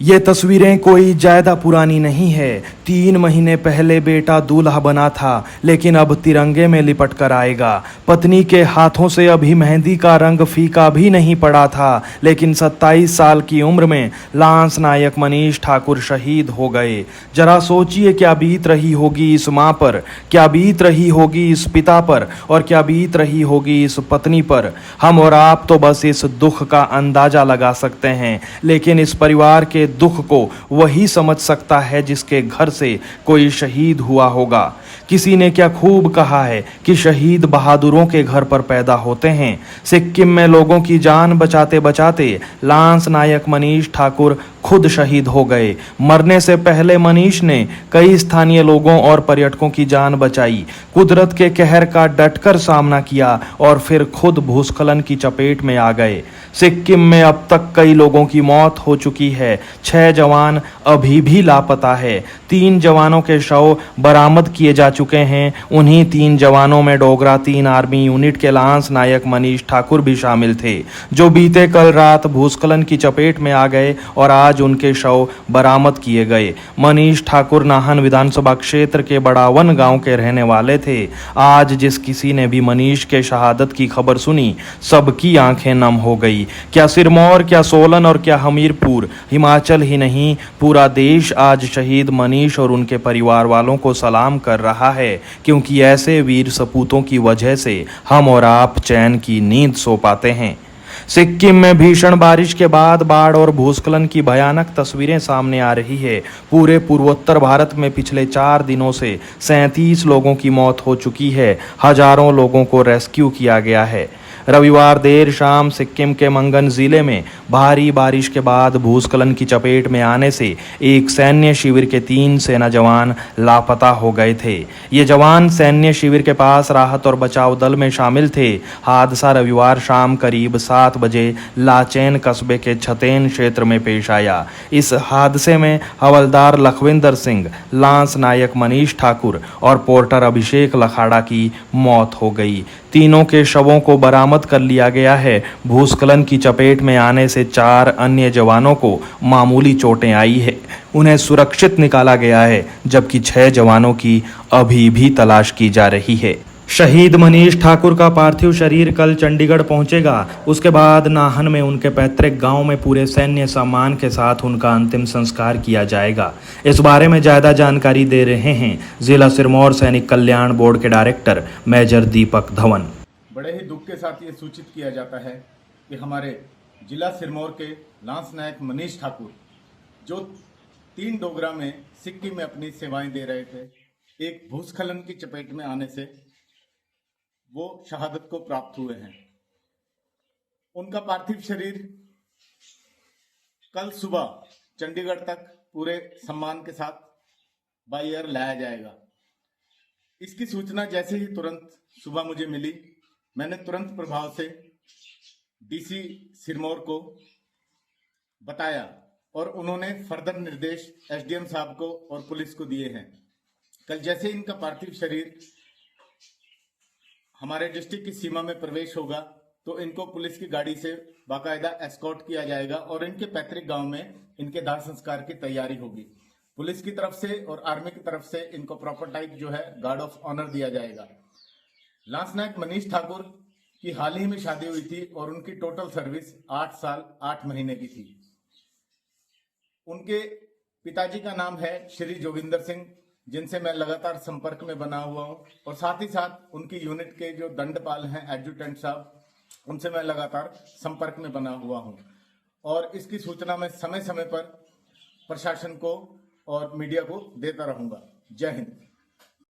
ये तस्वीरें कोई ज्यादा पुरानी नहीं है। 3 महीने पहले बेटा दूल्हा बना था, लेकिन अब तिरंगे में लिपट कर आएगा। पत्नी के हाथों से अभी मेहंदी का रंग फीका भी नहीं पड़ा था, लेकिन 27 साल की उम्र में लांस नायक मनीष ठाकुर शहीद हो गए। जरा सोचिए क्या बीत रही होगी इस माँ पर, क्या बीत रही होगी इस पिता पर, और क्या बीत रही होगी इस पत्नी पर। हम और आप तो बस इस दुख का अंदाजा लगा सकते हैं, लेकिन इस परिवार के दुख को वही समझ सकता है जिसके घर से कोई शहीद हुआ होगा। किसी ने क्या खूब कहा है कि शहीद बहादुरों के घर पर पैदा होते हैं। सिक्किम में लोगों की जान बचाते बचाते लांस नायक मनीष ठाकुर खुद शहीद हो गए। मरने से पहले मनीष ने कई स्थानीय लोगों और पर्यटकों की जान बचाई, कुदरत के कहर का डटकर सामना किया और फिर खुद भूस्खलन की चपेट में आ गए। सिक्किम में अब तक कई लोगों की मौत हो चुकी है। 6 जवान अभी भी लापता है। 3 जवानों के शव बरामद किए जा चुके हैं। उन्हीं 3 जवानों में डोगरा 3 आर्मी यूनिट के लांस नायक मनीष ठाकुर भी शामिल थे, जो बीते कल रात भूस्खलन की चपेट में आ गए और आज उनके शव बरामद किए गए। मनीष ठाकुर नाहन विधानसभा क्षेत्र के बड़ावन गांव के रहने वाले थे। आज जिस किसी ने भी मनीष के शहादत की खबर सुनी, सबकी आंखें नम हो गई। क्या सिरमौर, क्या सोलन और क्या हमीरपुर, हिमाचल ही नहीं पूरा देश आज शहीद मनीष और उनके परिवार वालों को सलाम कर रहा है, क्योंकि ऐसे वीर सपूतों की वजह से हम और आप चैन की नींद सो पाते हैं। सिक्किम में भीषण बारिश के बाद बाढ़ और भूस्खलन की भयानक तस्वीरें सामने आ रही है। पूरे पूर्वोत्तर भारत में पिछले 4 दिनों से 37 लोगों की मौत हो चुकी है। हजारों लोगों को रेस्क्यू किया गया है। रविवार देर शाम सिक्किम के मंगन जिले में भारी बारिश के बाद भूस्खलन की चपेट में आने से एक सैन्य शिविर के 3 सेना जवान लापता हो गए थे। ये जवान सैन्य शिविर के पास राहत और बचाव दल में शामिल थे। हादसा रविवार शाम करीब 7 बजे लाचेन कस्बे के छतेन क्षेत्र में पेश आया। इस हादसे में हवलदार लखविंदर सिंह, लांस नायक मनीष ठाकुर और पोर्टर अभिषेक लखाड़ा की मौत हो गई। तीनों के शवों को बरामद कर लिया गया है। भूस्खलन की चपेट में आने से 4 अन्य जवानों को मामूली चोटें आई है, उन्हें सुरक्षित निकाला गया है, जबकि 6 जवानों की अभी भी तलाश की जा रही है। शहीद मनीष ठाकुर का पार्थिव शरीर कल चंडीगढ़ पहुंचेगा। उसके बाद नाहन में उनके पैतृक गांव में पूरे सैन्य सम्मान के साथ उनका अंतिम संस्कार किया जाएगा। इस बारे में ज़्यादा जानकारी दे रहे हैं जिला सिरमौर सैनिक कल्याण बोर्ड के डायरेक्टर मेजर दीपक धवन। बड़े ही दुख के साथ ये सूचित किया जाता है कि हमारे जिला सिरमौर के लांस नायक मनीष ठाकुर, जो 3 डोगरा में सिक्किम में अपनी सेवाएं दे रहे थे, एक भूस्खलन की चपेट में आने से वो शहादत को प्राप्त हुए हैं। उनका पार्थिव शरीर कल सुबह चंडीगढ़ तक पूरे सम्मान के साथ बाय एयर लाया जाएगा। इसकी सूचना जैसे ही तुरंत सुबह मुझे मिली, मैंने तुरंत प्रभाव से डीसी सिरमौर को बताया और उन्होंने फर्दर निर्देश एसडीएम साहब को और पुलिस को दिए हैं। कल जैसे इनका पार्थिव शरीर हमारे डिस्ट्रिक्ट की सीमा में प्रवेश होगा, तो इनको पुलिस की गाड़ी से बाकायदा एस्कॉर्ट किया जाएगा और इनके पैतृक गांव में इनके दाह संस्कार की तैयारी होगी। पुलिस की तरफ से और आर्मी की तरफ से इनको प्रॉपर टाइप जो है गार्ड ऑफ ऑनर दिया जाएगा। लांस नायक मनीष ठाकुर की हाल ही में शादी हुई थी और उनकी टोटल सर्विस 8 साल 8 महीने की थी। उनके पिताजी का नाम है श्री जोगिंदर सिंह, जिनसे मैं लगातार संपर्क में बना हुआ हूं, और साथ ही साथ उनकी यूनिट के जो दंडपाल हैं एडजुटेंट साहब, उनसे मैं लगातार संपर्क में बना हुआ हूं और इसकी सूचना मैं समय समय पर प्रशासन को और मीडिया को देता रहूंगा। जय हिंद।